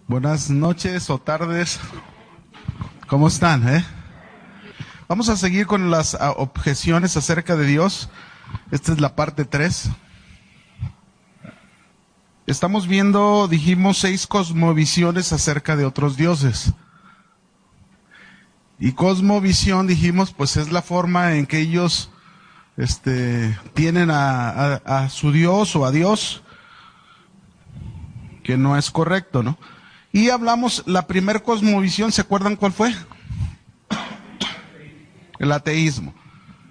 Buenas noches o tardes. ¿Cómo están? Vamos a seguir con las objeciones acerca de Dios. Esta es la parte 3. Estamos viendo, dijimos, 6 cosmovisiones acerca de otros dioses. Y cosmovisión, dijimos, pues es la forma en que ellos tienen a su Dios o a Dios, que no es correcto, ¿no? Y hablamos, la primer cosmovisión, ¿se acuerdan cuál fue? El ateísmo.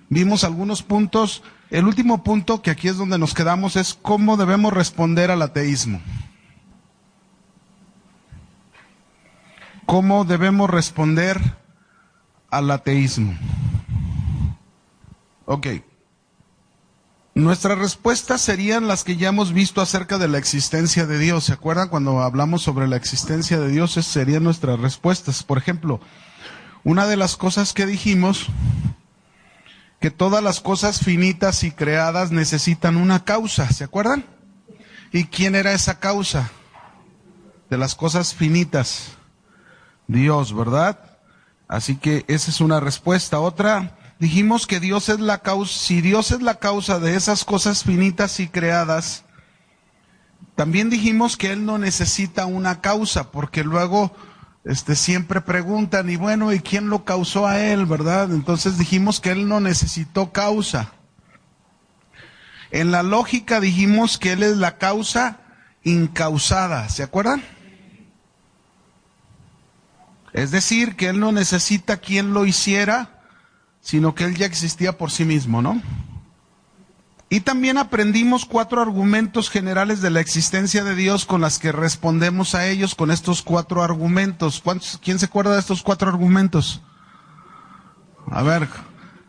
Vimos algunos puntos. El último punto, que aquí es donde nos quedamos, es cómo debemos responder al ateísmo. ¿Cómo debemos responder al ateísmo? Ok. Nuestras respuestas serían las que ya hemos visto acerca de la existencia de Dios. ¿Se acuerdan cuando hablamos sobre la existencia de Dios? Esas serían nuestras respuestas. Por ejemplo, una de las cosas que dijimos, que todas las cosas finitas y creadas necesitan una causa. ¿Se acuerdan? ¿Y quién era esa causa de las cosas finitas? Dios, ¿verdad? Así que esa es una respuesta. Otra, dijimos que Dios es la causa. Si Dios es la causa de esas cosas finitas y creadas, también dijimos que Él no necesita una causa, porque luego siempre preguntan, y bueno, ¿y quién lo causó a Él, verdad? Entonces dijimos que Él no necesitó causa. En la lógica dijimos que Él es la causa incausada, ¿se acuerdan? Es decir, que Él no necesita quien lo hiciera, sino que Él ya existía por sí mismo, ¿no? Y también aprendimos 4 argumentos generales de la existencia de Dios con las que respondemos a ellos con estos 4 argumentos. ¿Quién se acuerda de estos 4 argumentos? A ver,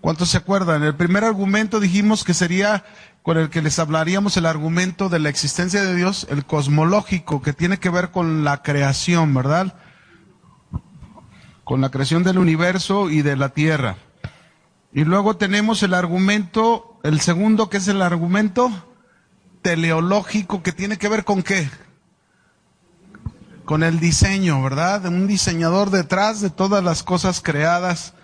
¿cuántos se acuerdan? El primer argumento dijimos que sería con el que les hablaríamos el argumento de la existencia de Dios, el cosmológico, que tiene que ver con la creación, ¿verdad? Con la creación del universo y de la tierra. Y luego tenemos el argumento, el segundo, que es el argumento teleológico, que tiene que ver con ¿qué? Con el diseño, ¿verdad? Un diseñador detrás de todas las cosas creadas.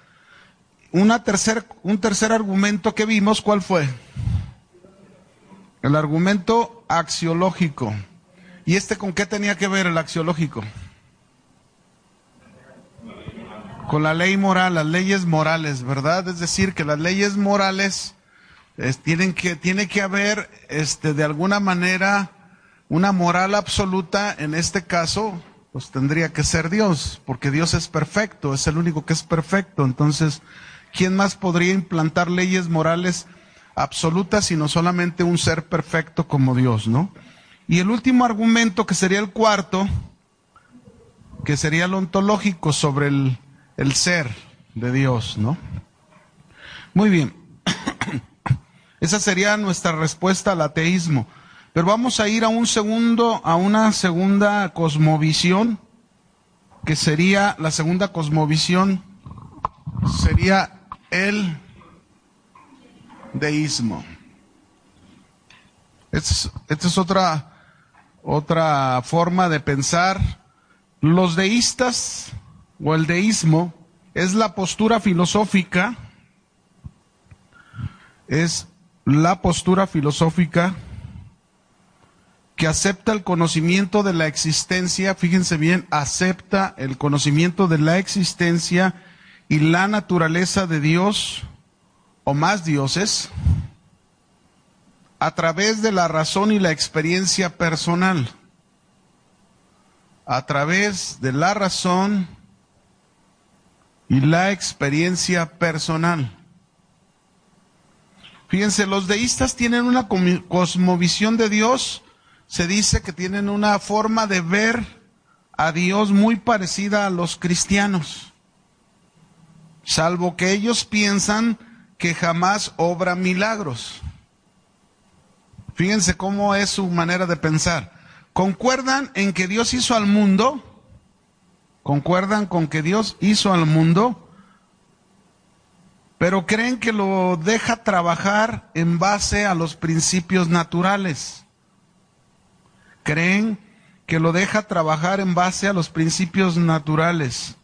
Un tercer argumento que vimos, ¿cuál fue? El argumento axiológico. ¿Y con qué tenía que ver el axiológico? Con la ley moral, las leyes morales, ¿verdad? Es decir, que las leyes morales tiene que haber, de alguna manera, una moral absoluta. En este caso, pues tendría que ser Dios, porque Dios es perfecto, es el único que es perfecto. Entonces, ¿quién más podría implantar leyes morales absolutas sino solamente un ser perfecto como Dios, ¿no? Y el último argumento, que sería el cuarto, que sería el ontológico, sobre el ser de Dios, ¿no? Muy bien. Esa sería nuestra respuesta al ateísmo. Pero vamos a ir a una segunda cosmovisión, que sería, la segunda cosmovisión sería el deísmo. Esta es otra forma de pensar. Los deístas, o el deísmo, es la postura filosófica, que acepta el conocimiento de la existencia, fíjense bien, acepta el conocimiento de la existencia y la naturaleza de Dios, o más dioses, a través de la razón y la experiencia personal. A través de la razón y la experiencia personal. Fíjense, los deístas tienen una cosmovisión de Dios. Se dice que tienen una forma de ver a Dios muy parecida a los cristianos, salvo que ellos piensan que jamás obra milagros. Fíjense cómo es su manera de pensar. ¿Concuerdan en que Dios hizo al mundo? ¿Concuerdan con que Dios hizo al mundo? Pero creen que lo deja trabajar en base a los principios naturales. Creen que lo deja trabajar en base a los principios naturales.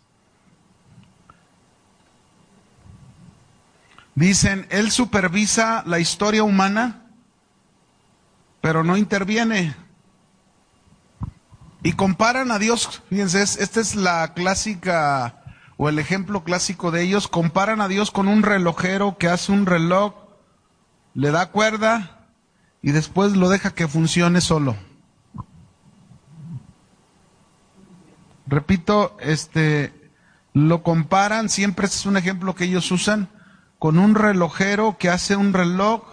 Dicen, él supervisa la historia humana, pero no interviene. Y comparan a Dios, fíjense, esta es la clásica, o el ejemplo clásico de ellos, comparan a Dios con un relojero que hace un reloj, le da cuerda y después lo deja que funcione solo. Repito, lo comparan, siempre es un ejemplo que ellos usan, con un relojero que hace un reloj,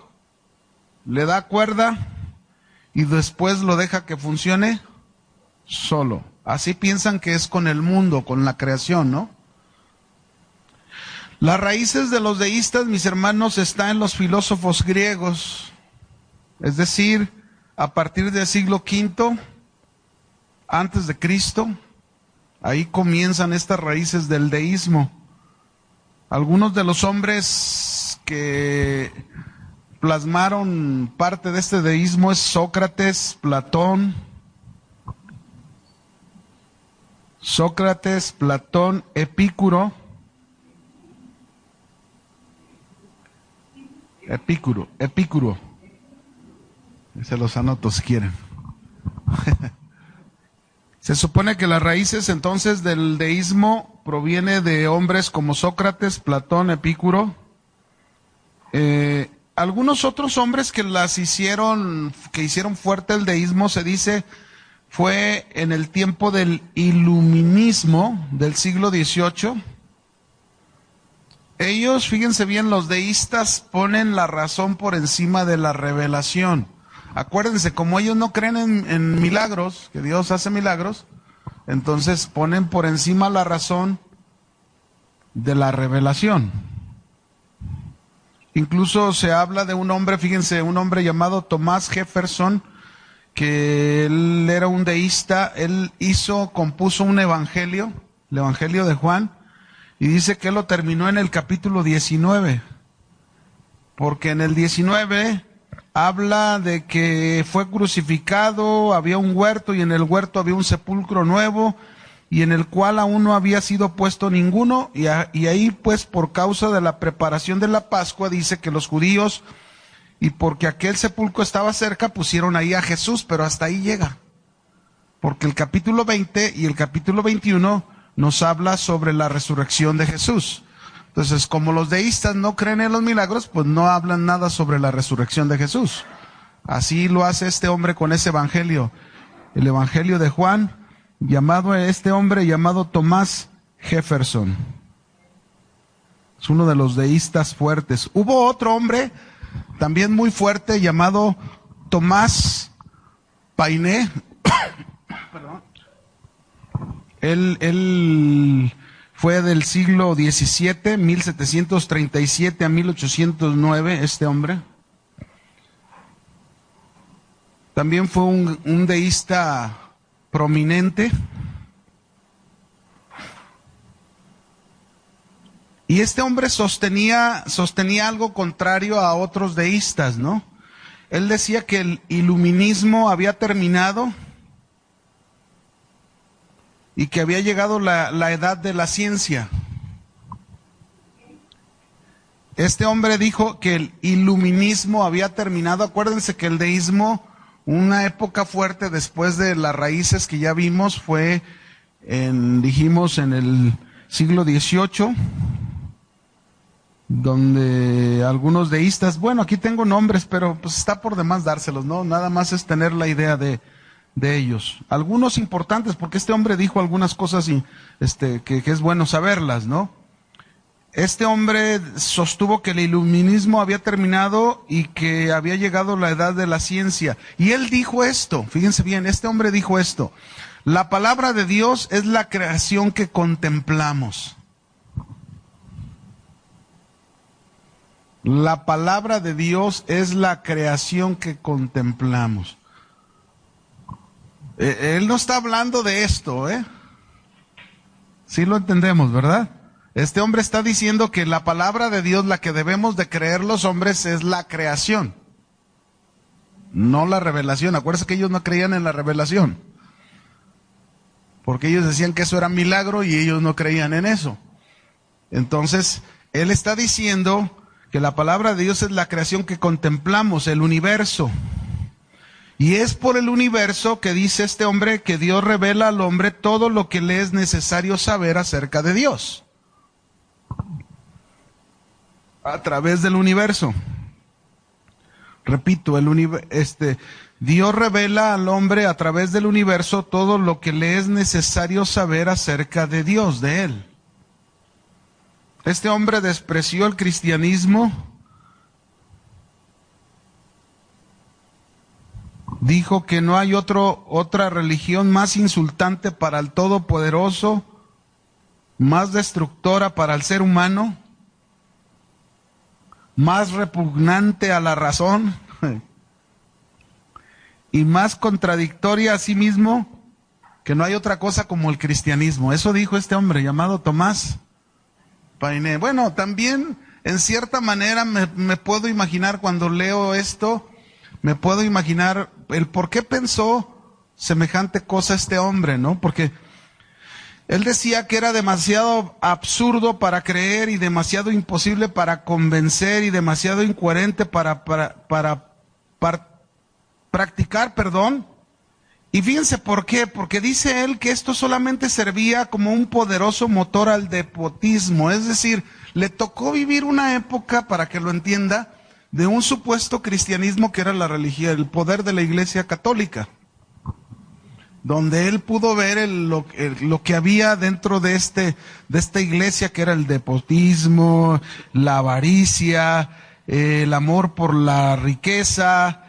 le da cuerda y después lo deja que funcione solo. Así piensan que es con el mundo, con la creación, ¿no? Las raíces de los deístas, mis hermanos, están en los filósofos griegos, es decir, a partir del siglo V antes de Cristo. Ahí comienzan estas raíces del deísmo. Algunos de los hombres que plasmaron parte de este deísmo es Sócrates, Platón, Epicuro. Se los anoto si quieren. Se supone que las raíces entonces del deísmo proviene de hombres como Sócrates, Platón, Epicuro. Algunos otros hombres que hicieron fuerte el deísmo, se dice, fue en el tiempo del iluminismo del siglo XVIII. Ellos, fíjense bien, los deístas ponen la razón por encima de la revelación. Acuérdense, como ellos no creen en milagros, que Dios hace milagros, entonces ponen por encima la razón de la revelación. Incluso se habla de un hombre, fíjense, un hombre llamado Thomas Jefferson, que él era un deísta, él compuso un evangelio, el evangelio de Juan, y dice que él lo terminó en el capítulo 19, porque en el 19 habla de que fue crucificado, había un huerto y en el huerto había un sepulcro nuevo y en el cual aún no había sido puesto ninguno y ahí pues por causa de la preparación de la Pascua dice que los judíos y porque aquel sepulcro estaba cerca pusieron ahí a Jesús, pero hasta ahí llega, porque el capítulo 20 y el capítulo 21 nos habla sobre la resurrección de Jesús. Entonces, como los deístas no creen en los milagros, pues no hablan nada sobre la resurrección de Jesús. Así lo hace este hombre con ese evangelio, el evangelio de Juan, llamado Thomas Jefferson. Es uno de los deístas fuertes. Hubo otro hombre también muy fuerte llamado Tomás Paine. Él fue del siglo XVII, 1737 a 1809, este hombre. También fue un deísta prominente. Y este hombre sostenía algo contrario a otros deístas, ¿no? Él decía que el iluminismo había terminado y que había llegado la edad de la ciencia. Este hombre dijo que el iluminismo había terminado. Acuérdense que el deísmo, una época fuerte después de las raíces que ya vimos, fue dijimos en el siglo XVIII, donde algunos deístas, bueno, aquí tengo nombres, pero pues está por demás dárselos, ¿no? Nada más es tener la idea de ellos. Algunos importantes, porque este hombre dijo algunas cosas que es bueno saberlas, ¿no? Este hombre sostuvo que el iluminismo había terminado y que había llegado la edad de la ciencia. Y él dijo esto, fíjense bien, este hombre dijo esto: la palabra de Dios es la creación que contemplamos. La palabra de Dios es la creación que contemplamos. Él no está hablando de esto, ¿eh? Sí lo entendemos, ¿verdad? Este hombre está diciendo que la palabra de Dios, la que debemos de creer los hombres, es la creación, no la revelación. Acuérdense que ellos no creían en la revelación. porque ellos decían que eso era milagro y ellos no creían en eso. Entonces, él está diciendo que la palabra de Dios es la creación que contemplamos, el universo. Y es por el universo que dice este hombre que Dios revela al hombre todo lo que le es necesario saber acerca de Dios. A través del universo. Repito, Dios revela al hombre a través del universo todo lo que le es necesario saber acerca de Dios, de Él. Este hombre despreció el cristianismo. Dijo que no hay otra religión más insultante para el Todopoderoso, más destructora para el ser humano, más repugnante a la razón y más contradictoria a sí mismo, que no hay otra cosa como el cristianismo. Eso dijo este hombre llamado Tomás Paine. Bueno, también en cierta manera me puedo imaginar cuando leo esto, me puedo imaginar el por qué pensó semejante cosa este hombre, ¿no? Porque él decía que era demasiado absurdo para creer y demasiado imposible para convencer y demasiado incoherente para practicar, perdón. Y fíjense por qué, porque dice él que esto solamente servía como un poderoso motor al despotismo, es decir, le tocó vivir una época, para que lo entienda, de un supuesto cristianismo que era la religión, el poder de la Iglesia Católica, donde él pudo ver lo que había dentro de esta iglesia, que era el despotismo, la avaricia, el amor por la riqueza,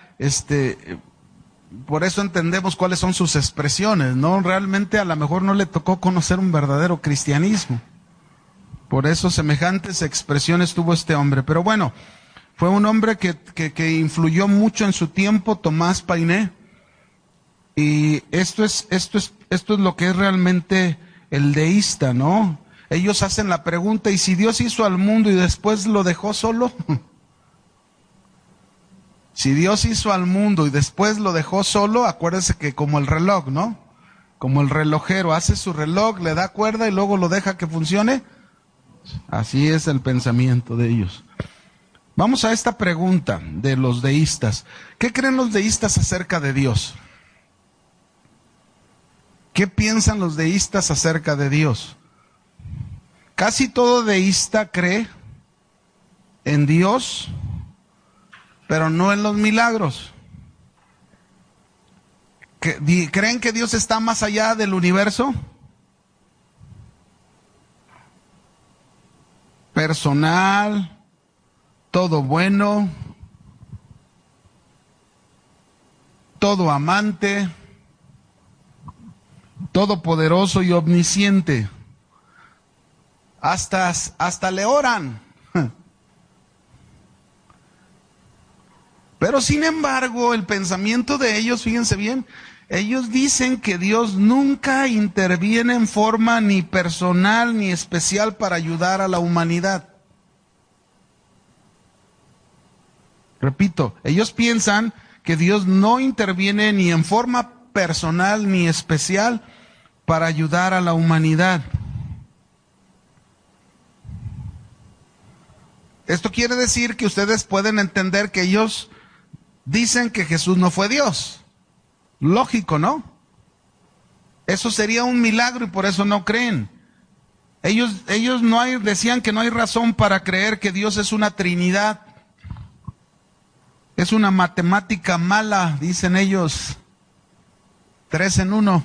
por eso entendemos cuáles son sus expresiones, ¿no? Realmente a lo mejor no le tocó conocer un verdadero cristianismo. Por eso semejantes expresiones tuvo este hombre. Pero bueno, fue un hombre que influyó mucho en su tiempo, Tomás Paine. Y esto es lo que es realmente el deísta, ¿no? Ellos hacen la pregunta, ¿y si Dios hizo al mundo y después lo dejó solo? Si Dios hizo al mundo y después lo dejó solo, acuérdense que como el reloj, ¿no? Como el relojero hace su reloj, le da cuerda y luego lo deja que funcione. Así es el pensamiento de ellos. Vamos a esta pregunta de los deístas. ¿Qué creen los deístas acerca de Dios? ¿Qué piensan los deístas acerca de Dios? Casi todo deísta cree en Dios, pero no en los milagros. ¿Creen que Dios está más allá del universo? Personal, todo bueno, todo amante, todopoderoso y omnisciente. Hasta le oran. Pero sin embargo, el pensamiento de ellos, fíjense bien, ellos dicen que Dios nunca interviene en forma ni personal ni especial para ayudar a la humanidad. Repito, ellos piensan que Dios no interviene ni en forma personal ni especial para ayudar a la humanidad. Esto quiere decir que ustedes pueden entender que ellos dicen que Jesús no fue Dios. Lógico, ¿no? Eso sería un milagro y por eso no creen. Ellos decían que no hay razón para creer que Dios es una Trinidad. Es una matemática mala, dicen ellos. 3 en 1.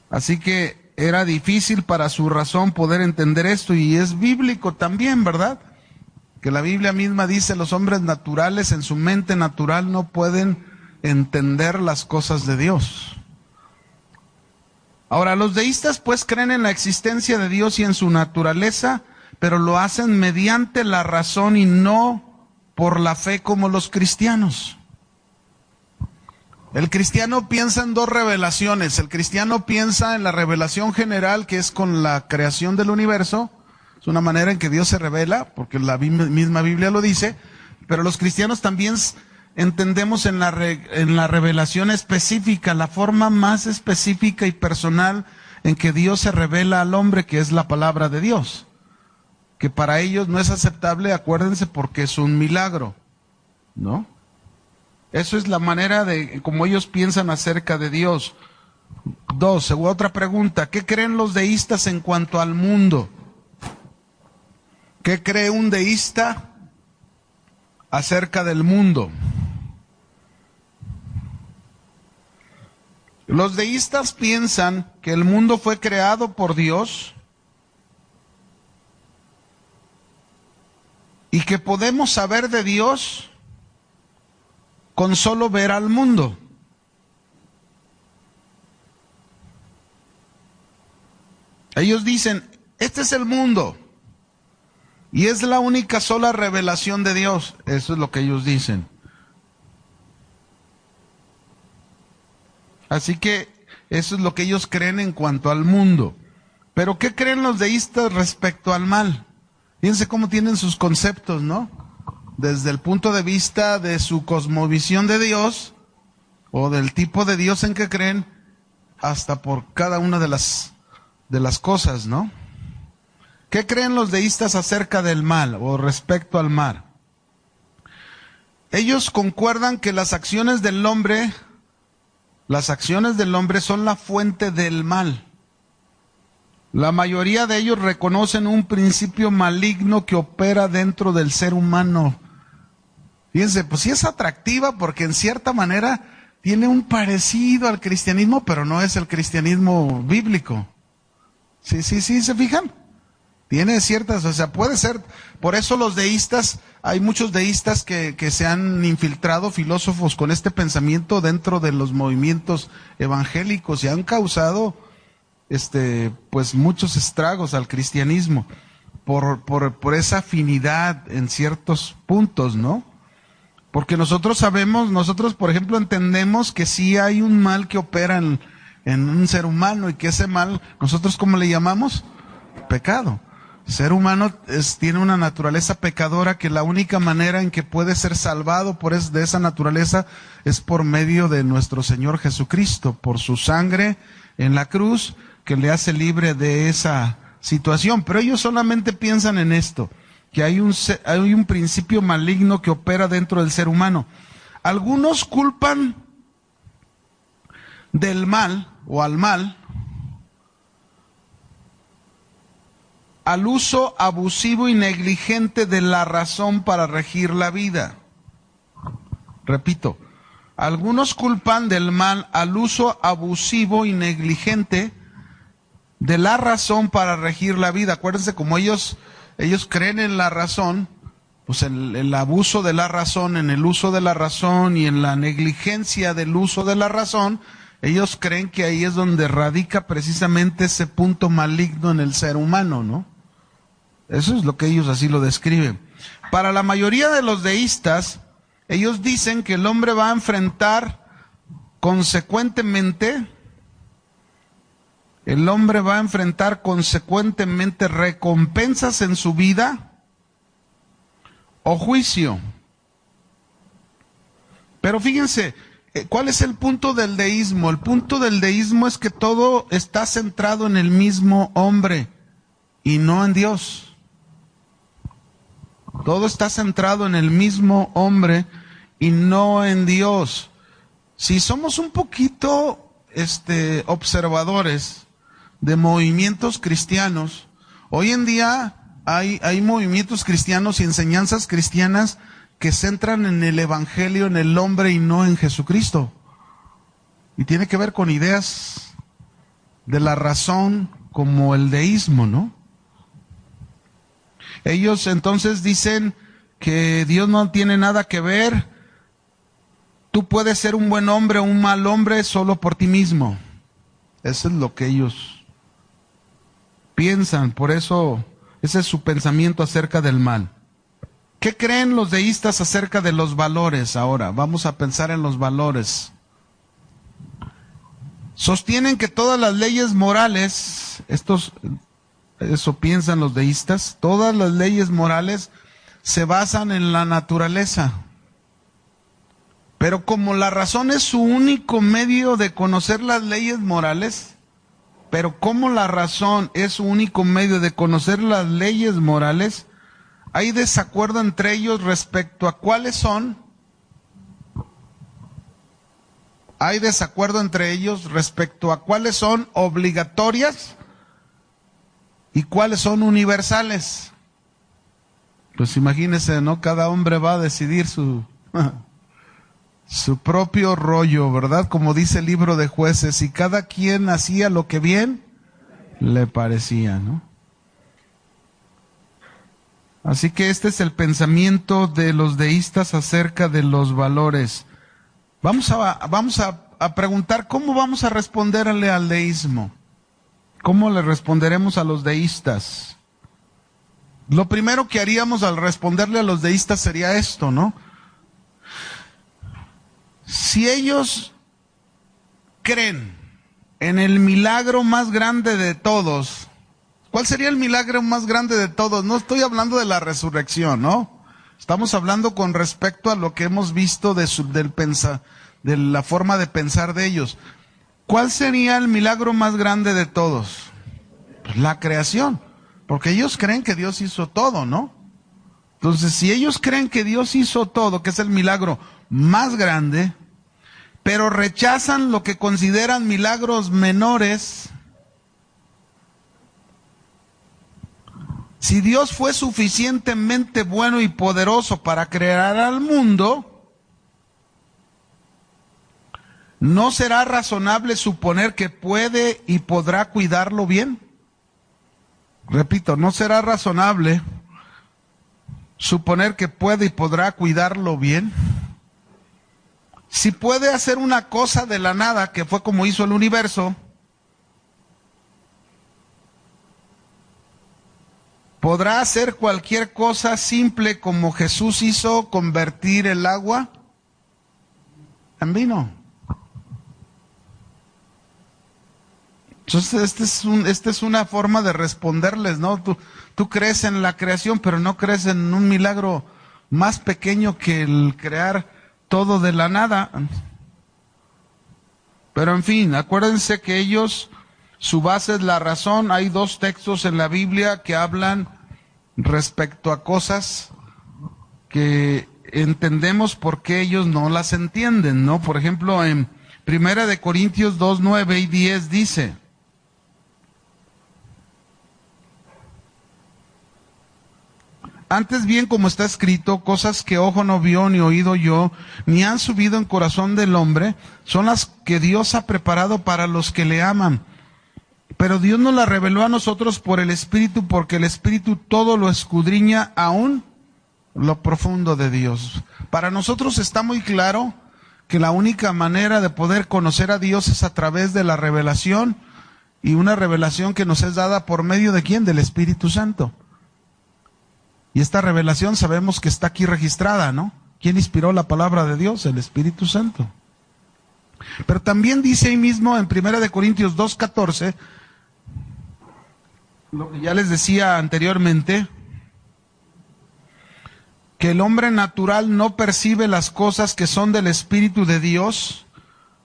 Así que era difícil para su razón poder entender esto, y es bíblico también, ¿verdad? Que la Biblia misma dice, los hombres naturales en su mente natural no pueden entender las cosas de Dios. Ahora, los deístas pues creen en la existencia de Dios y en su naturaleza, pero lo hacen mediante la razón y no por la fe como los cristianos. El cristiano piensa en dos revelaciones. El cristiano piensa en la revelación general, que es con la creación del universo. Es una manera en que Dios se revela, porque la misma Biblia lo dice. Pero los cristianos también entendemos en la revelación específica, la forma más específica y personal en que Dios se revela al hombre, que es la palabra de Dios. Que para ellos no es aceptable, acuérdense, porque es un milagro, ¿no? Eso es la manera de como ellos piensan acerca de Dios. Otra pregunta, ¿qué creen los deístas en cuanto al mundo? ¿Qué cree un deísta acerca del mundo? Los deístas piensan que el mundo fue creado por Dios y que podemos saber de Dios con solo ver al mundo. Ellos dicen, este es el mundo y es la única sola revelación de Dios. Eso es lo que ellos dicen. Así que eso es lo que ellos creen en cuanto al mundo. Pero ¿qué creen los deístas respecto al mal? Fíjense cómo tienen sus conceptos, ¿no? Desde el punto de vista de su cosmovisión de Dios, o del tipo de Dios en que creen, hasta por cada una de las cosas, ¿no? ¿Qué creen los deístas acerca del mal o respecto al mal? Ellos concuerdan que las acciones del hombre son la fuente del mal. La mayoría de ellos reconocen un principio maligno que opera dentro del ser humano. Fíjense, pues sí es atractiva porque en cierta manera tiene un parecido al cristianismo, pero no es el cristianismo bíblico. Sí, ¿se fijan? Tiene ciertas, o sea, puede ser, por eso los deístas, hay muchos deístas que se han infiltrado, filósofos, con este pensamiento dentro de los movimientos evangélicos y han causado, pues muchos estragos al cristianismo por esa afinidad en ciertos puntos, ¿no? Porque nosotros por ejemplo entendemos que sí hay un mal que opera en un ser humano y que ese mal, nosotros ¿cómo le llamamos? Pecado. El ser humano tiene una naturaleza pecadora que la única manera en que puede ser salvado de esa naturaleza es por medio de nuestro Señor Jesucristo, por su sangre en la cruz que le hace libre de esa situación. Pero ellos solamente piensan en esto, que hay un principio maligno que opera dentro del ser humano. Algunos culpan del mal o al mal al uso abusivo y negligente de la razón para regir la vida. Repito, algunos culpan del mal al uso abusivo y negligente de la razón para regir la vida. Acuérdense, como ellos creen en la razón, pues el abuso de la razón, en el uso de la razón y en la negligencia del uso de la razón, ellos creen que ahí es donde radica precisamente ese punto maligno en el ser humano, ¿no? Eso es lo que ellos así lo describen. Para la mayoría de los deístas, ellos dicen que el hombre va a enfrentar consecuentemente recompensas en su vida o juicio. Pero fíjense, ¿cuál es el punto del deísmo? El punto del deísmo es que todo está centrado en el mismo hombre y no en Dios. Todo está centrado en el mismo hombre y no en Dios. Si somos un poquito observadores de movimientos cristianos, hoy en día hay movimientos cristianos y enseñanzas cristianas que centran en el evangelio, en el hombre y no en Jesucristo. Y tiene que ver con ideas de la razón como el deísmo, ¿no? Ellos entonces dicen que Dios no tiene nada que ver. Tú puedes ser un buen hombre o un mal hombre solo por ti mismo. Eso es lo que ellos piensan. Por eso, ese es su pensamiento acerca del mal. ¿Qué creen los deístas acerca de los valores ahora? Vamos a pensar en los valores. Sostienen que todas las leyes morales, eso piensan los deístas, todas las leyes morales se basan en la naturaleza. Pero como la razón es su único medio de conocer las leyes morales, hay desacuerdo entre ellos respecto a cuáles son. Hay desacuerdo entre ellos respecto a cuáles son obligatorias y cuáles son universales. Pues imagínense, ¿no? Cada hombre va a decidir su propio rollo, ¿verdad? Como dice el libro de Jueces, y cada quien hacía lo que bien le parecía, ¿no? Así que este es el pensamiento de los deístas acerca de los valores. Vamos a preguntar, ¿cómo vamos a responderle al deísmo? ¿Cómo le responderemos a los deístas? Lo primero que haríamos al responderle a los deístas sería esto, ¿no? Si ellos creen en el milagro más grande de todos, ¿cuál sería el milagro más grande de todos? No estoy hablando de la resurrección, ¿no? Estamos hablando con respecto a lo que hemos visto de la forma de pensar de ellos. ¿Cuál sería el milagro más grande de todos? Pues la creación, porque ellos creen que Dios hizo todo, ¿no? Entonces, si ellos creen que Dios hizo todo, que es el milagro más grande, pero rechazan lo que consideran milagros menores, si Dios fue suficientemente bueno y poderoso para crear al mundo, ¿no será razonable suponer que puede y podrá cuidarlo bien? Repito, ¿no será razonable suponer que puede y podrá cuidarlo bien? Si puede hacer una cosa de la nada, que fue como hizo el universo, ¿podrá hacer cualquier cosa simple como Jesús hizo, convertir el agua en vino? Entonces, esta es una forma de responderles, ¿no? Tú crees en la creación, pero no crees en un milagro más pequeño que el crear todo de la nada. Pero en fin, acuérdense que ellos, su base es la razón. Hay dos textos en la Biblia que hablan respecto a cosas que entendemos por qué ellos no las entienden, ¿no? Por ejemplo, en 1 Corintios 2, 9 y 10 dice: antes bien, como está escrito, cosas que ojo no vio, ni oído yo, ni han subido en corazón del hombre, son las que Dios ha preparado para los que le aman. Pero Dios nos las reveló a nosotros por el Espíritu, porque el Espíritu todo lo escudriña, aún lo profundo de Dios. Para nosotros está muy claro que la única manera de poder conocer a Dios es a través de la revelación, y una revelación que nos es dada por medio de ¿quién? Del Espíritu Santo. Y esta revelación sabemos que está aquí registrada, ¿no? ¿Quién inspiró la palabra de Dios? El Espíritu Santo. Pero también dice ahí mismo en 1 Corintios 2:14, lo que ya les decía anteriormente, que el hombre natural no percibe las cosas que son del Espíritu de Dios,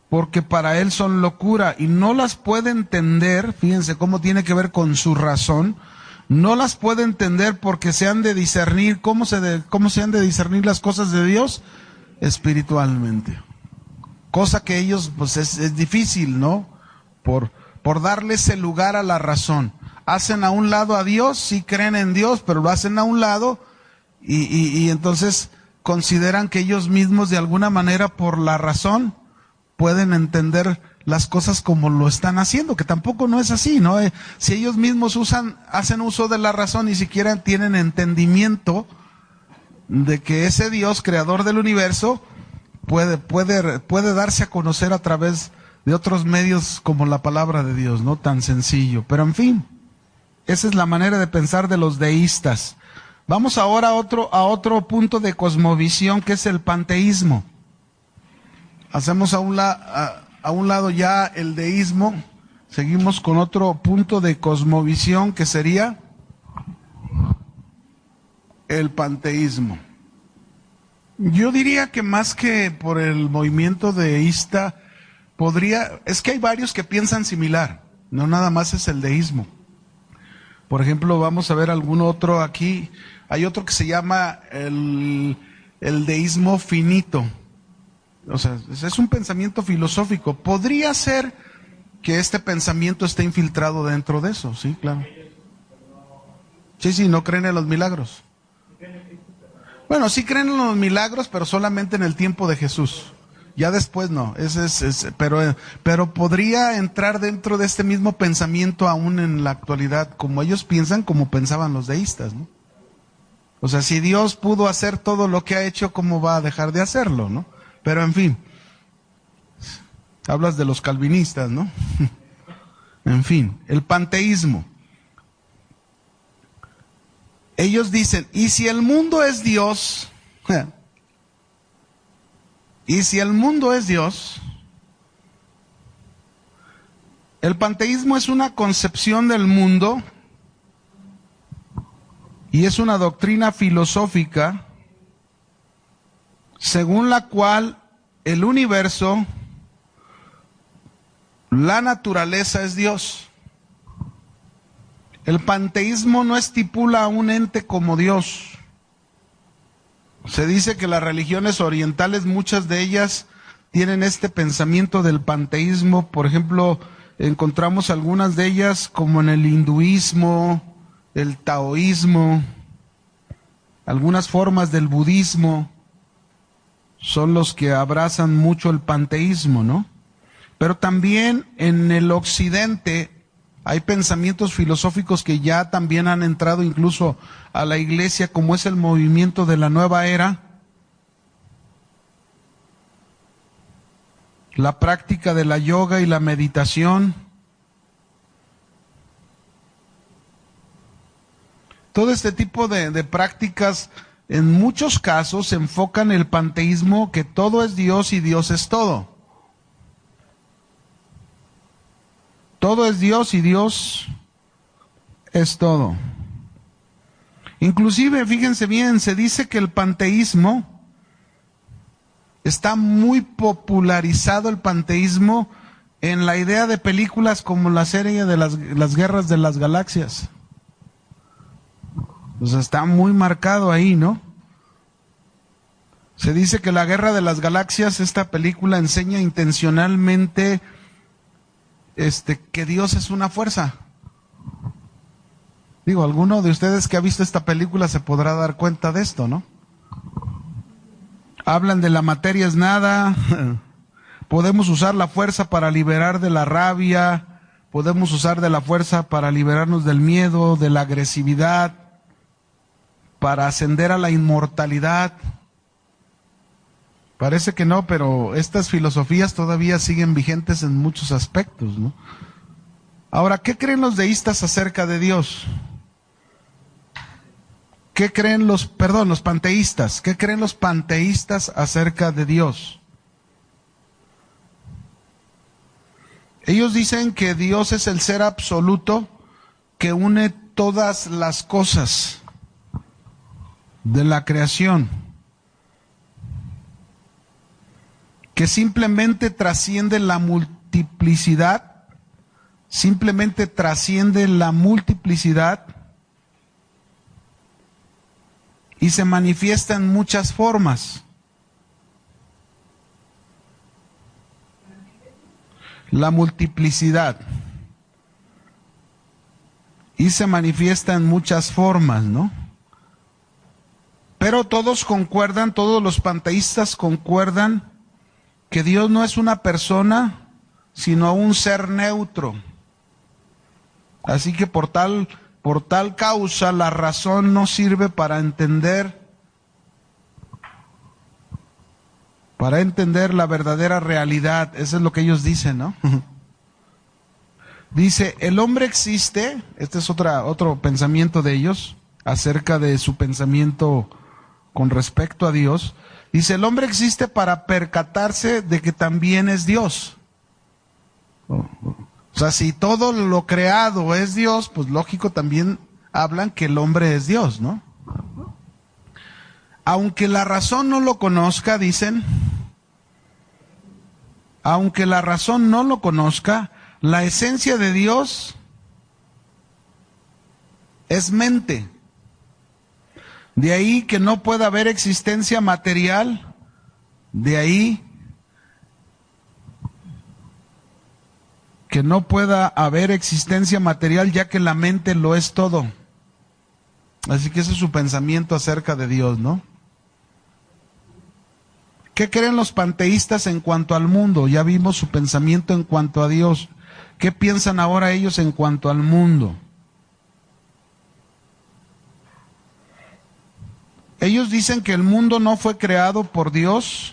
porque para él son locura, y no las puede entender. Fíjense cómo tiene que ver con su razón. No las puede entender porque se han de discernir. ¿Cómo se han de discernir las cosas de Dios? Espiritualmente. Cosa que ellos, pues es difícil, ¿no? Por darle ese lugar a la razón. Hacen a un lado a Dios, sí creen en Dios, pero lo hacen a un lado y entonces consideran que ellos mismos de alguna manera por la razón pueden entender las cosas como lo están haciendo, que tampoco no es así, ¿no? Si ellos mismos hacen uso de la razón, ni siquiera tienen entendimiento de que ese Dios, creador del universo, puede darse a conocer a través de otros medios como la palabra de Dios, ¿no? Tan sencillo. Pero en fin, esa es la manera de pensar de los deístas. Vamos ahora a otro punto de cosmovisión, que es el panteísmo. Hacemos a un lado ya el deísmo, seguimos con otro punto de cosmovisión que sería el panteísmo. Yo diría que más que por el movimiento deísta, es que hay varios que piensan similar, no nada más es el deísmo. Por ejemplo, vamos a ver algún otro aquí, hay otro que se llama el deísmo finito. O sea, es un pensamiento filosófico. Podría ser que este pensamiento esté infiltrado dentro de eso, sí, claro. Sí, no creen en los milagros. Bueno, sí creen en los milagros, pero solamente en el tiempo de Jesús. Ya después no. Pero podría entrar dentro de este mismo pensamiento aún en la actualidad, como ellos piensan, como pensaban los deístas, ¿no? O sea, si Dios pudo hacer todo lo que ha hecho, ¿cómo va a dejar de hacerlo, no? Pero en fin, hablas de los calvinistas, ¿no? En fin, el panteísmo. Ellos dicen, ¿y si el mundo es Dios? ¿Y si el mundo es Dios? El panteísmo es una concepción del mundo y es una doctrina filosófica según la cual el universo, la naturaleza es Dios. El panteísmo no estipula a un ente como Dios. Se dice que las religiones orientales, muchas de ellas tienen este pensamiento del panteísmo. Por ejemplo, encontramos algunas de ellas como en el hinduismo, el taoísmo, algunas formas del budismo son los que abrazan mucho el panteísmo, ¿no? Pero también en el occidente hay pensamientos filosóficos que ya también han entrado incluso a la iglesia, como es el movimiento de la nueva era, la práctica de la yoga y la meditación. Todo este tipo de prácticas, en muchos casos, se enfocan en el panteísmo, que todo es Dios y Dios es todo. Todo es Dios y Dios es todo. Inclusive, fíjense bien, se dice que el panteísmo está muy popularizado, el panteísmo, en la idea de películas como la serie de las guerras de las galaxias. O sea, está muy marcado ahí, ¿no? Se dice que la guerra de las galaxias, esta película enseña intencionalmente que Dios es una fuerza. Digo, alguno de ustedes que ha visto esta película se podrá dar cuenta de esto, ¿no? Hablan de la materia es nada, podemos usar la fuerza para liberar de la rabia, podemos usar de la fuerza para liberarnos del miedo, de la agresividad, para ascender a la inmortalidad. Parece que no, pero estas filosofías todavía siguen vigentes en muchos aspectos, ¿no? Ahora, ¿qué creen los deístas acerca de Dios? ¿Qué creen los panteístas? ¿Qué creen los panteístas acerca de Dios? Ellos dicen que Dios es el ser absoluto que une todas las cosas de la creación, que simplemente trasciende la multiplicidad, y se manifiesta en muchas formas. La multiplicidad. Y se manifiesta en muchas formas, ¿no? Pero todos concuerdan, todos los panteístas concuerdan que Dios no es una persona, sino un ser neutro. Así que por tal causa la razón no sirve para entender la verdadera realidad. Eso es lo que ellos dicen, ¿no? Dice, el hombre existe, este es otro pensamiento de ellos, acerca de su pensamiento con respecto a Dios. Dice, el hombre existe para percatarse de que también es Dios. O sea, si todo lo creado es Dios, pues lógico también hablan que el hombre es Dios, ¿no? aunque la razón no lo conozca, dicen, aunque la razón no lo conozca, la esencia de Dios es mente. De ahí que no pueda haber existencia material, de ahí que no pueda haber existencia material, ya que la mente lo es todo. Así que ese es su pensamiento acerca de Dios, ¿no? ¿Qué creen los panteístas en cuanto al mundo? Ya vimos su pensamiento en cuanto a Dios. ¿Qué piensan ahora ellos en cuanto al mundo? Ellos dicen que el mundo no fue creado por Dios,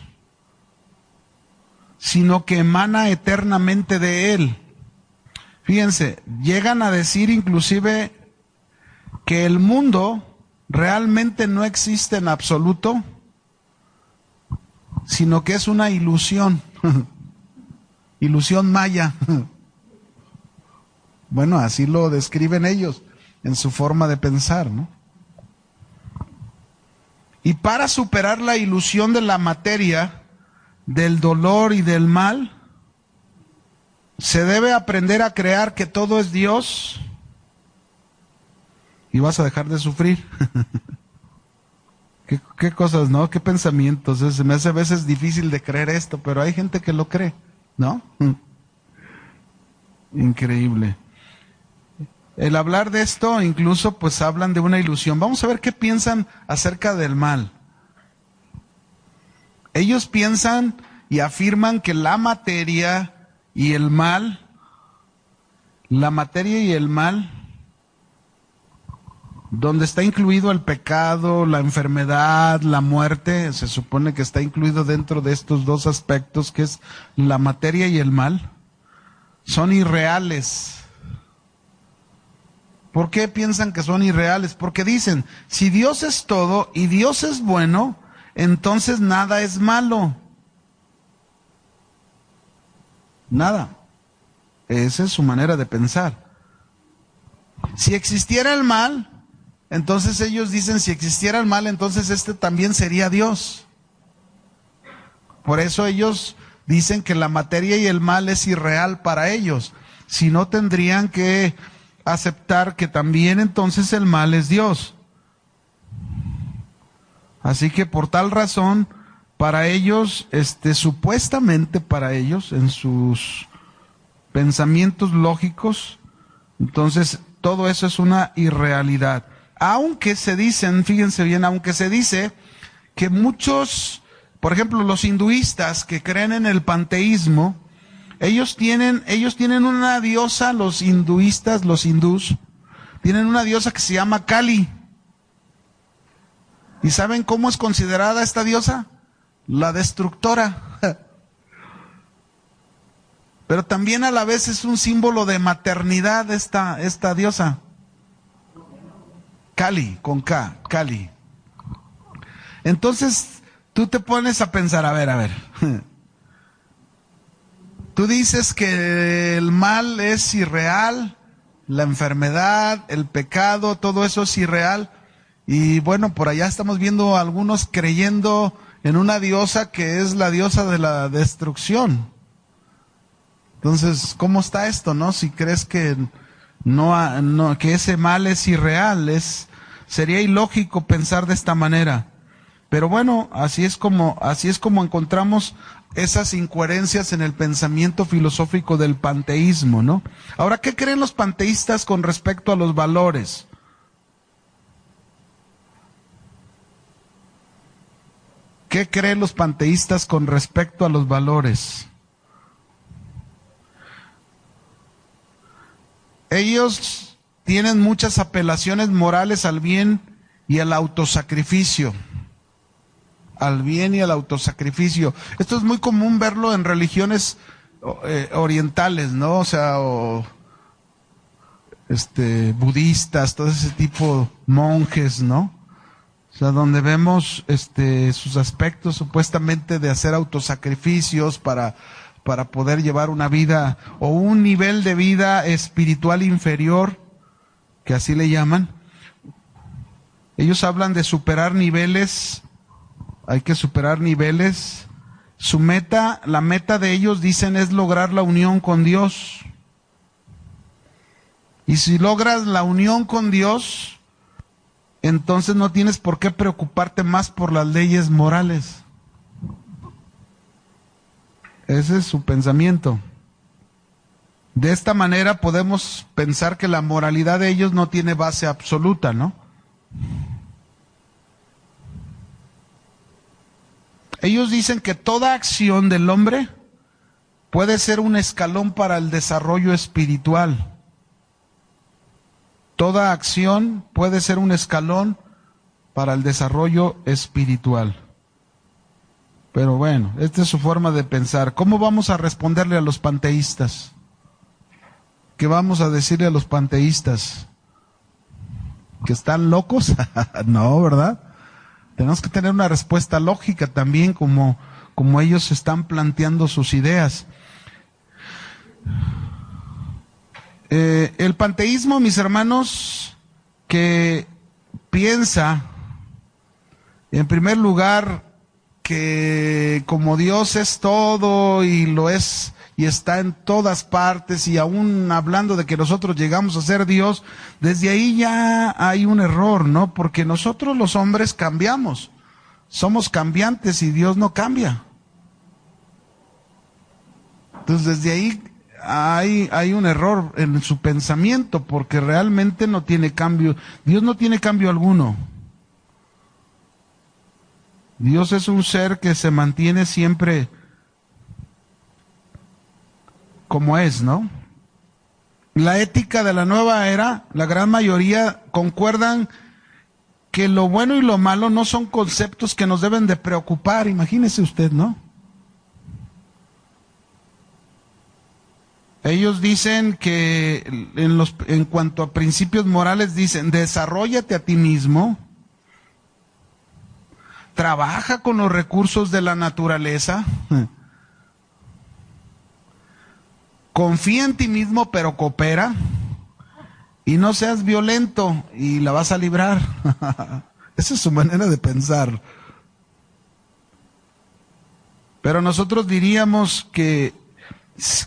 sino que emana eternamente de Él. Fíjense, llegan a decir inclusive que el mundo realmente no existe en absoluto, sino que es una ilusión, ilusión maya. Bueno, así lo describen ellos en su forma de pensar, ¿no? Y para superar la ilusión de la materia, del dolor y del mal, se debe aprender a creer que todo es Dios y vas a dejar de sufrir. ¿Qué cosas, no? ¿Qué pensamientos? Se me hace a veces difícil de creer esto, pero hay gente que lo cree, ¿no? Increíble. El hablar de esto, incluso pues hablan de una ilusión. Vamos a ver qué piensan acerca del mal. Ellos piensan y afirman que la materia y el mal, donde está incluido el pecado, la enfermedad, la muerte, se supone que está incluido dentro de estos dos aspectos, que es la materia y el mal, son irreales. ¿Por qué piensan que son irreales? Porque dicen, si Dios es todo y Dios es bueno, entonces nada es malo. Nada. Esa es su manera de pensar. Si existiera el mal, entonces ellos dicen, si existiera el mal, entonces este también sería Dios. Por eso ellos dicen que la materia y el mal es irreal para ellos. Si no, tendrían que aceptar que también entonces el mal es Dios. Así que por tal razón, para ellos, supuestamente para ellos, en sus pensamientos lógicos, entonces todo eso es una irrealidad. Aunque se dicen, fíjense bien, aunque se dice que muchos, por ejemplo, los hinduistas que creen en el panteísmo, ellos tienen una diosa, los hinduistas, los hindús, tienen una diosa que se llama Kali. ¿Y saben cómo es considerada esta diosa? La destructora. Pero también a la vez es un símbolo de maternidad esta diosa. Kali, con K, Kali. Entonces, tú te pones a pensar, a ver. Tú dices que el mal es irreal, la enfermedad, el pecado, todo eso es irreal. Y bueno, por allá estamos viendo a algunos creyendo en una diosa que es la diosa de la destrucción. Entonces, ¿cómo está esto, no? Si crees que no, que ese mal es irreal, sería ilógico pensar de esta manera. Pero bueno, así es como encontramos esas incoherencias en el pensamiento filosófico del panteísmo, ¿no? Ahora, ¿qué creen los panteístas con respecto a los valores? ¿Qué creen los panteístas con respecto a los valores? Ellos tienen muchas apelaciones morales al bien y al autosacrificio. Al bien y al autosacrificio. Esto es muy común verlo en religiones orientales, ¿no? O sea, budistas, todo ese tipo, monjes, ¿no? O sea, donde vemos sus aspectos supuestamente de hacer autosacrificios para poder llevar una vida o un nivel de vida espiritual inferior, que así le llaman. Ellos hablan de superar niveles hay que superar niveles. Su meta, la meta de ellos, dicen, es lograr la unión con Dios. Y si logras la unión con Dios, entonces no tienes por qué preocuparte más por las leyes morales. Ese es su pensamiento. De esta manera podemos pensar que la moralidad de ellos no tiene base absoluta, ¿no? Ellos dicen que toda acción del hombre puede ser un escalón para el desarrollo espiritual. Toda acción puede ser un escalón para el desarrollo espiritual. Pero bueno, esta es su forma de pensar. ¿Cómo vamos a responderle a los panteístas? ¿Qué vamos a decirle a los panteístas? ¿Que están locos? No, ¿verdad? Tenemos que tener una respuesta lógica también, como ellos están planteando sus ideas. El panteísmo, mis hermanos, que piensa, en primer lugar, que como Dios es todo y lo es y está en todas partes, y aún hablando de que nosotros llegamos a ser Dios, desde ahí ya hay un error, ¿no? Porque nosotros los hombres cambiamos, somos cambiantes y Dios no cambia. Entonces desde ahí hay un error en su pensamiento, porque realmente no tiene cambio. Dios no tiene cambio alguno. Dios es un ser que se mantiene siempre como es, ¿no? La ética de la nueva era, la gran mayoría concuerdan que lo bueno y lo malo no son conceptos que nos deben de preocupar. Imagínese usted, ¿no? Ellos dicen que en cuanto a principios morales, dicen, desarróllate a ti mismo, trabaja con los recursos de la naturaleza, confía en ti mismo pero coopera, y no seas violento y la vas a librar. Esa es su manera de pensar. Pero nosotros diríamos que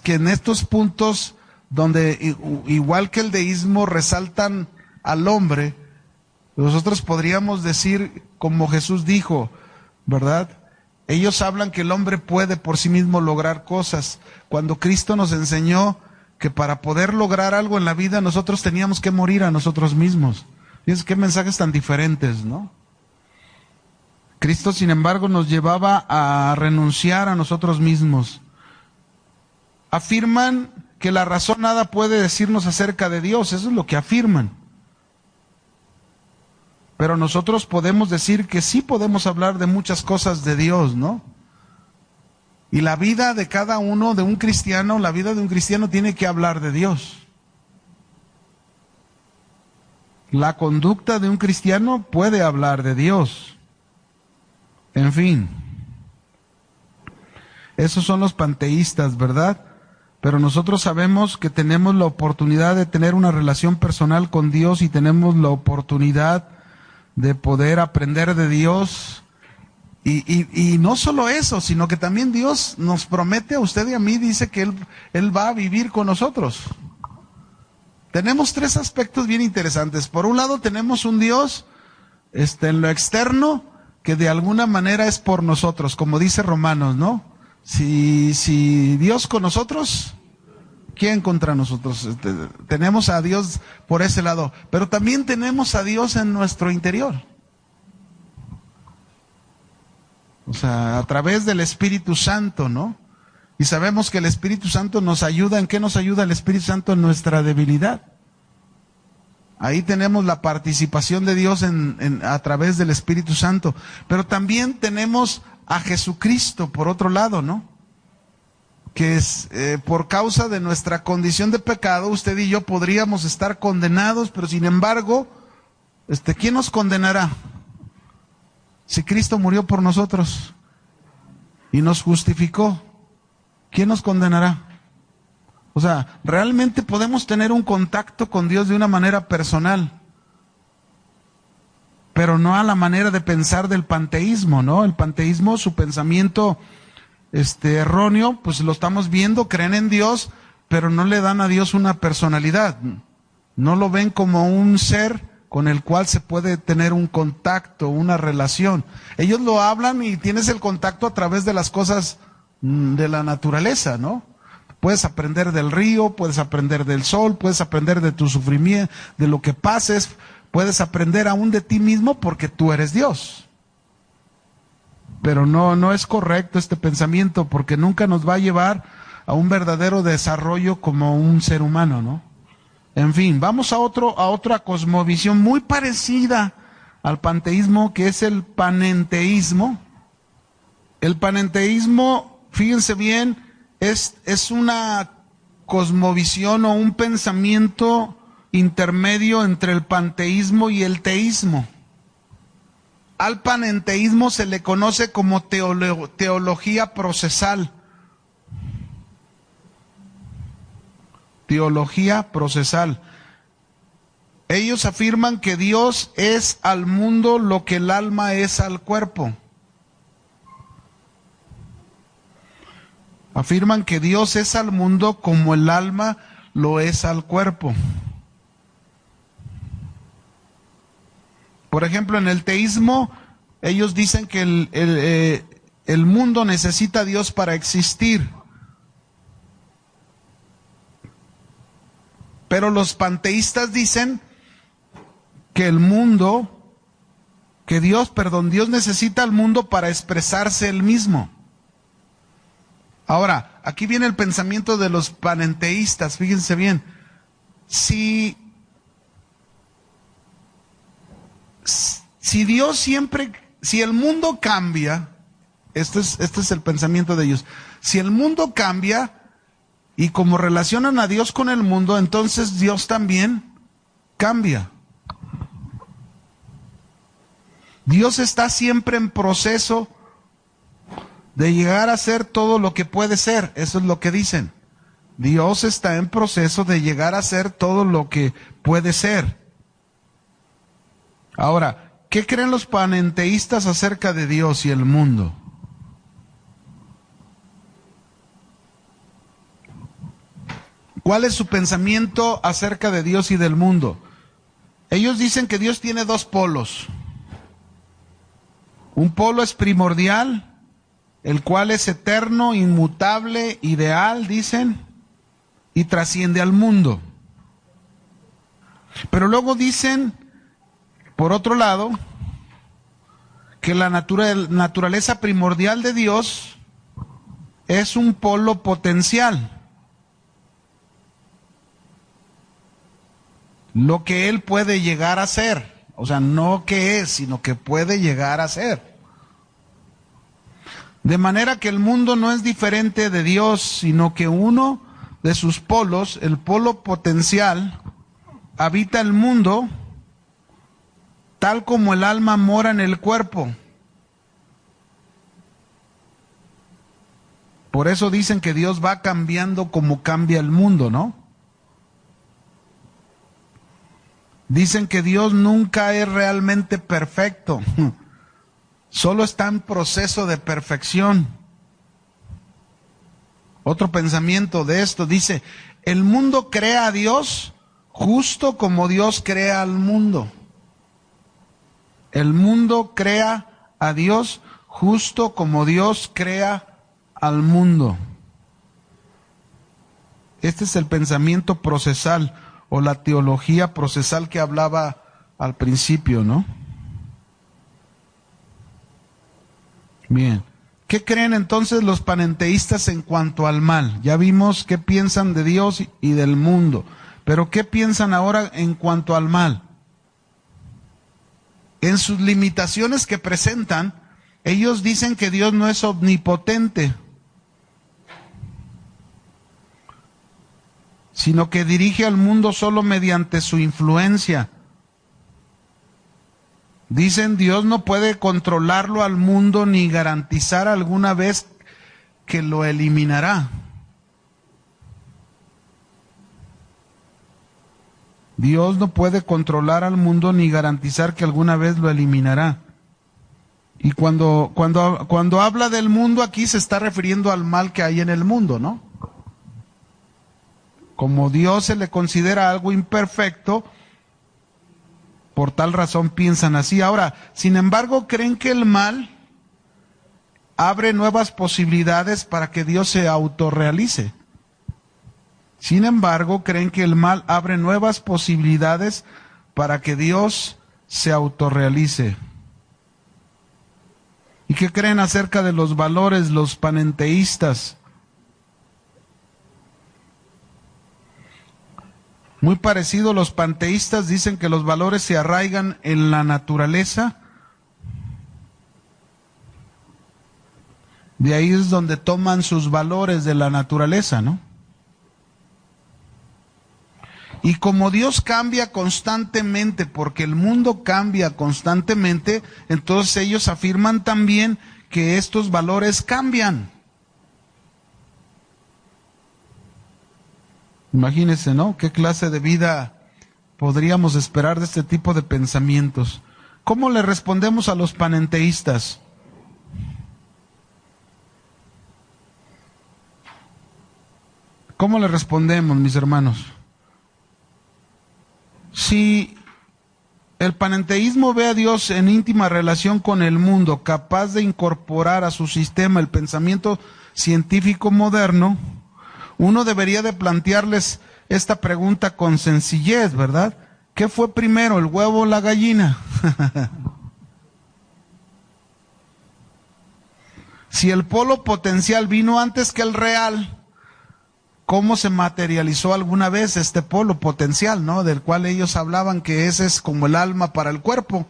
en estos puntos donde igual que el deísmo resaltan al hombre, nosotros podríamos decir como Jesús dijo, ¿verdad? Ellos hablan que el hombre puede por sí mismo lograr cosas, cuando Cristo nos enseñó que para poder lograr algo en la vida nosotros teníamos que morir a nosotros mismos. Fíjense qué mensajes tan diferentes, ¿no? Cristo, sin embargo, nos llevaba a renunciar a nosotros mismos. Afirman que la razón nada puede decirnos acerca de Dios, eso es lo que afirman. Pero nosotros podemos decir que sí podemos hablar de muchas cosas de Dios, ¿no? Y la vida de cada uno, de un cristiano, la vida de un cristiano tiene que hablar de Dios. La conducta de un cristiano puede hablar de Dios. En fin, esos son los panteístas, ¿verdad? Pero nosotros sabemos que tenemos la oportunidad de tener una relación personal con Dios y tenemos la oportunidad de poder aprender de Dios. Y no solo eso, sino que también Dios nos promete a usted y a mí, dice que Él va a vivir con nosotros. Tenemos tres aspectos bien interesantes. Por un lado tenemos un Dios en lo externo que de alguna manera es por nosotros, como dice Romanos, ¿no? Si Dios con nosotros, ¿quién contra nosotros? Tenemos a Dios por ese lado, pero también tenemos a Dios en nuestro interior. O sea, a través del Espíritu Santo, ¿no? Y sabemos que el Espíritu Santo nos ayuda. ¿En qué nos ayuda el Espíritu Santo? En nuestra debilidad. Ahí tenemos la participación de Dios a través del Espíritu Santo. Pero también tenemos a Jesucristo por otro lado, ¿no? Que es por causa de nuestra condición de pecado, usted y yo podríamos estar condenados, pero sin embargo, ¿quién nos condenará? Si Cristo murió por nosotros y nos justificó, ¿quién nos condenará? O sea, realmente podemos tener un contacto con Dios de una manera personal. pero no a la manera de pensar del panteísmo, ¿no? El panteísmo, su pensamiento erróneo, pues lo estamos viendo, creen en Dios, pero no le dan a Dios una personalidad. No lo ven como un ser con el cual se puede tener un contacto, una relación. Ellos lo hablan y tienes el contacto a través de las cosas de la naturaleza, ¿no? Puedes aprender del río, puedes aprender del sol, puedes aprender de tu sufrimiento, de lo que pases, puedes aprender aún de ti mismo porque tú eres Dios. Pero no es correcto este pensamiento porque nunca nos va a llevar a un verdadero desarrollo como un ser humano, ¿no? En fin, vamos a otra cosmovisión muy parecida al panteísmo, que es el panenteísmo. El panenteísmo, fíjense bien, es una cosmovisión o un pensamiento intermedio entre el panteísmo y el teísmo. Al panenteísmo se le conoce como teología procesal. Teología procesal. Ellos afirman que Dios es al mundo lo que el alma es al cuerpo. Afirman que Dios es al mundo como el alma lo es al cuerpo. Por ejemplo, en el teísmo, ellos dicen que el mundo necesita a Dios para existir. Pero los panteístas dicen que Dios necesita al mundo para expresarse él mismo. Ahora, aquí viene el pensamiento de los panenteístas, fíjense bien. Si el mundo cambia, este es el pensamiento de ellos, si el mundo cambia, y como relacionan a Dios con el mundo, entonces Dios también cambia. Dios está siempre en proceso de llegar a ser todo lo que puede ser. Eso es lo que dicen. Dios está en proceso de llegar a ser todo lo que puede ser. Ahora, ¿qué creen los panenteístas acerca de Dios y el mundo? ¿Cuál es su pensamiento acerca de Dios y del mundo? Ellos dicen que Dios tiene dos polos. Un polo es primordial, el cual es eterno, inmutable, ideal, dicen, y trasciende al mundo. Pero luego dicen, por otro lado, que la naturaleza primordial de Dios es un polo potencial. Lo que Él puede llegar a ser. O sea, no que es, sino que puede llegar a ser. De manera que el mundo no es diferente de Dios, sino que uno de sus polos, el polo potencial, habita el mundo tal como el alma mora en el cuerpo. Por eso dicen que Dios va cambiando como cambia el mundo, ¿no? Dicen que Dios nunca es realmente perfecto, solo está en proceso de perfección. Otro pensamiento de esto dice, el mundo crea a Dios justo como Dios crea al mundo. El mundo crea a Dios justo como Dios crea al mundo. Este es el pensamiento procesal o la teología procesal que hablaba al principio, ¿no? Bien. ¿Qué creen entonces los panenteístas en cuanto al mal? Ya vimos qué piensan de Dios y del mundo, pero ¿qué piensan ahora en cuanto al mal? En sus limitaciones que presentan, ellos dicen que Dios no es omnipotente, sino que dirige al mundo solo mediante su influencia. Dicen, Dios no puede controlarlo al mundo ni garantizar alguna vez que lo eliminará. Dios no puede controlar al mundo ni garantizar que alguna vez lo eliminará. Y cuando habla del mundo aquí se está refiriendo al mal que hay en el mundo, ¿no? Como Dios se le considera algo imperfecto, por tal razón piensan así. Ahora, sin embargo, creen que el mal abre nuevas posibilidades para que Dios se autorrealice. Sin embargo, creen que el mal abre nuevas posibilidades para que Dios se autorrealice. ¿Y qué creen acerca de los valores, los panenteístas? Muy parecido, los panteístas dicen que los valores se arraigan en la naturaleza. De ahí es donde toman sus valores de la naturaleza, ¿no? Y como Dios cambia constantemente, porque el mundo cambia constantemente, entonces ellos afirman también que estos valores cambian. Imagínense, ¿no? ¿Qué clase de vida podríamos esperar de este tipo de pensamientos? ¿Cómo le respondemos a los panenteístas? ¿Cómo le respondemos, mis hermanos? Si el panenteísmo ve a Dios en íntima relación con el mundo, capaz de incorporar a su sistema el pensamiento científico moderno, uno debería de plantearles esta pregunta con sencillez, ¿verdad? ¿Qué fue primero, el huevo o la gallina? Si el polo potencial vino antes que el real, ¿cómo se materializó alguna vez este polo potencial, ¿no? Del cual ellos hablaban que ese es como el alma para el cuerpo.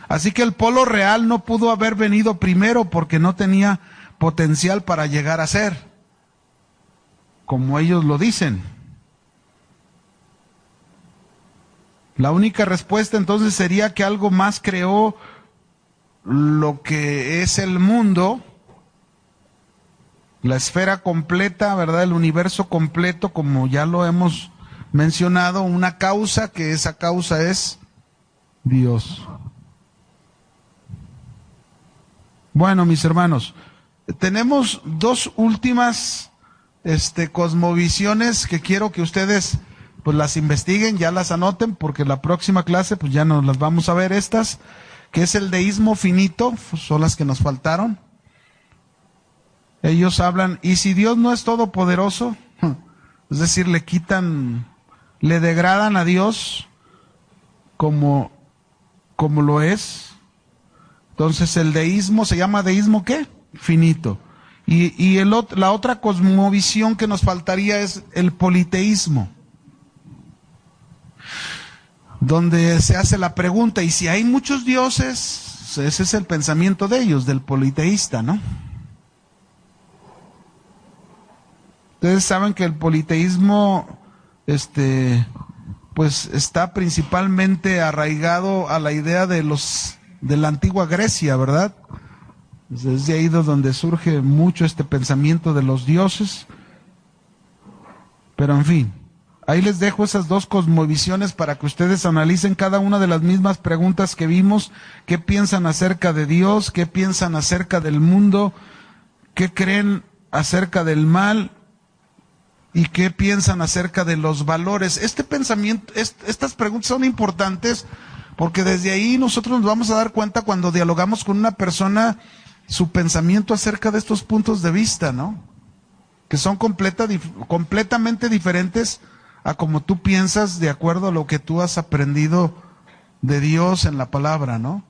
Así que el polo real no pudo haber venido primero porque no tenía potencial para llegar a ser, como ellos lo dicen. La única respuesta entonces sería que algo más creó lo que es el mundo, la esfera completa, ¿verdad? El universo completo, como ya lo hemos mencionado, una causa, que esa causa es Dios. Bueno, mis hermanos, tenemos dos últimas cosmovisiones que quiero que ustedes pues las investiguen, ya las anoten, porque la próxima clase pues ya nos las vamos a ver estas, que es el deísmo finito, son las que nos faltaron. Ellos hablan, ¿y si Dios no es todopoderoso? Es decir, le degradan a Dios como lo es. Entonces el deísmo se llama deísmo ¿qué? Finito. Y la otra cosmovisión que nos faltaría es el politeísmo, donde se hace la pregunta, ¿y si hay muchos dioses? Ese es el pensamiento de ellos, del politeísta, ¿no? Ustedes saben que el politeísmo, pues está principalmente arraigado a la idea de la antigua Grecia, ¿verdad? Es de ahí donde surge mucho este pensamiento de los dioses. Pero en fin, ahí les dejo esas dos cosmovisiones para que ustedes analicen cada una de las mismas preguntas que vimos. ¿Qué piensan acerca de Dios? ¿Qué piensan acerca del mundo? ¿Qué creen acerca del mal? ¿Y qué piensan acerca de los valores? Estas preguntas son importantes porque desde ahí nosotros nos vamos a dar cuenta cuando dialogamos con una persona su pensamiento acerca de estos puntos de vista, ¿no? Que son completamente diferentes a como tú piensas de acuerdo a lo que tú has aprendido de Dios en la palabra, ¿no?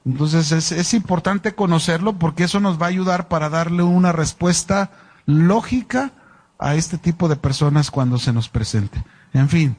Entonces es importante conocerlo porque eso nos va a ayudar para darle una respuesta lógica a este tipo de personas cuando se nos presente. En fin,